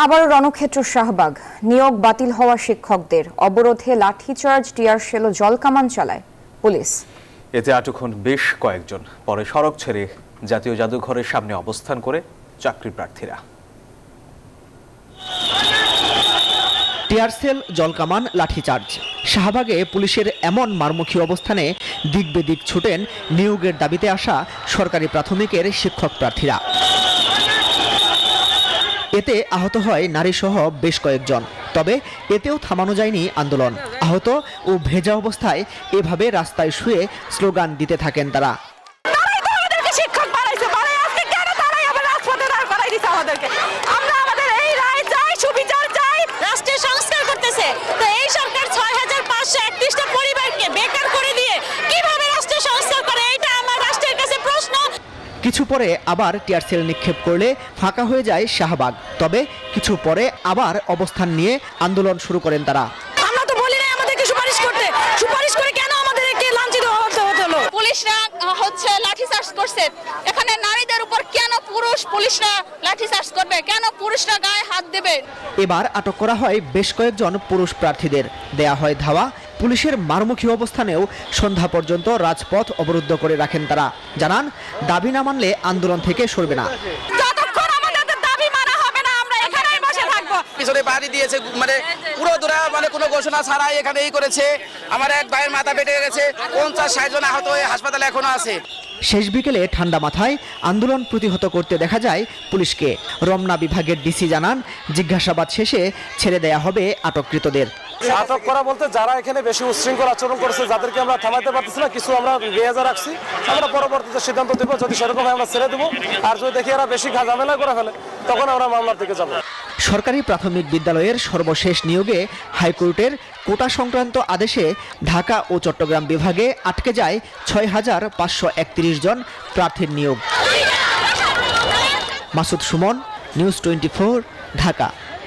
আবারও রণক্ষেত্র শাহবাগ। নিয়োগ বাতিল হওয়া শিক্ষকদের অবরোধে লাঠিচার্জ, টিয়ারশেল ও জলকামান চালায় পুলিশ। এতে আটক হন বেশ কয়েকজন। পরে সড়ক ছেড়ে জাতীয় জাদুঘরের সামনে অবস্থান করে চাকরি প্রার্থীরা। টিয়ারশেল, জলকামান, লাঠিচার্জ। শাহবাগে পুলিশের এমন মারমুখী অবস্থানে দিক বেদিক ছুটেন নিয়োগের দাবিতে আসা সরকারি প্রাথমিকের শিক্ষক প্রার্থীরা। এতে আহত হয় নারীসহ বেশ কয়েকজন। তবে এতেও থামানো যায়নি আন্দোলন। আহত ও ভেজা অবস্থায় এভাবে রাস্তায় শুয়ে স্লোগান দিতে থাকেন তারা। কিছু পরে আবার টিয়ারশেল নিক্ষেপ করলে ফাঁকা হয়ে যায় শাহবাগ। তবে কিছু পরে আবার অবস্থান নিয়ে আন্দোলন শুরু করেন তারা। আমরা তো বলি না আমাদেরকে সুপারিশ করতে, সুপারিশ করে কেন আমাদেরকে লাঞ্ছিত হতে হলো? পুলিশরা লাঠিচার্জ করছে, এখানে নারীদের উপর কেন পুলিশরা লাঠিচার্জ করবে? কেন পুরুষরা গায়ে হাত দেবে? এবার আটক করা হয় বেশ কয়েকজন পুরুষ প্রার্থীদের, দেয়া হয় ধাওয়া। পুলিশের মারমুখী অবস্থানেও সন্ধ্যা পর্যন্ত রাজপথ অবরুদ্ধ করে রাখেন তারা। জানান, দাবি না মানলে আন্দোলন থেকে সরবে না। পিছনে বাড়ি দিয়েছে, মানে পুরো দূরা, মানে কোনো ঘোষণা ছাড়াই এখানে এই করেছে। আমার এক ভাইয়ের মাথা ফেটে গেছে, 50-60 জন আহত হয়ে হাসপাতালে এখনো আছে। শেষ বিকেলে ঠান্ডা মাথায় আন্দোলন প্রতিহত করতে দেখা যায় পুলিশকে। রমনা বিভাগের ডিসি জানান, জিজ্ঞাসাবাদ শেষে ছেড়ে দেয়া হবে আটককৃতদের। আটক করা বলতে যারা এখানে বেশি উচ্ছৃঙ্খল আচরণ করেছে, যাদেরকে আমরা থামাতে পারতেছি না, কিছু আমরা রেয়াজা রাখছি। আমরা পরবর্তীতে সিদ্ধান্ত দেবো, যদি সেরকম আমরা ছেড়ে দেবো। আর যদি দেখি এরা বেশি ঝামেলা করে ফেলে, তখন আমরা মামলার দিকে যাবো। সরকারি প্রাথমিক বিদ্যালয়ের সর্বশেষ নিয়োগে হাইকোর্টের কোটা সংক্রান্ত আদেশে ঢাকা ও চট্টগ্রাম বিভাগে আটকে যায় ৬,৫৩১ জন প্রার্থীর নিয়োগ। মাসুদ সুমন, নিউজ 24, ঢাকা।